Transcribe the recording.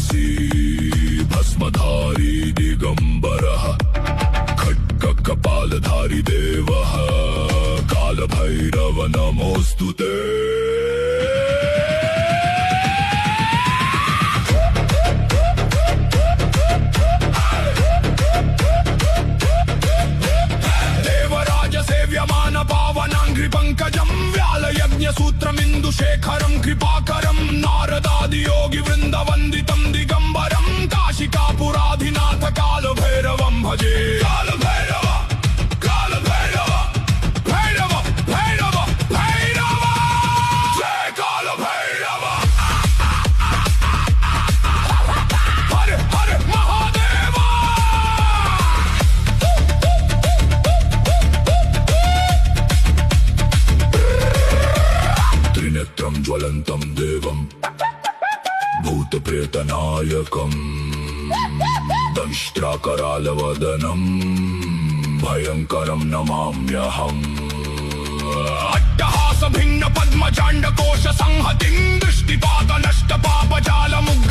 सन्यासी भस्मधारी दिगंबरः खड्गकपालधारी देवः कालभैरव नमोऽस्तुते। पंकजं व्यालयज्ञसूत्रमिन्दुशेखरं कृपाकरं नारदादियोगी वृन्दवन्दितं दिगंबरं काशिकापुराधिनाथ कालभैरवं भजे। कालभैरव कालभैरव भैरव भैरव भैरव जय कालभैरव। हर हर महादेव। त्रिनेत्रं ज्वलन्तं देवं भूतप्रेतनायकं दंष्ट्राकरालवदनं भयङ्करं नमाम्यहम्। अट्टहास भिन्न पद्मचाण्डकोश संहतिं दृष्टिपात नष्ट पापजालमुग्ध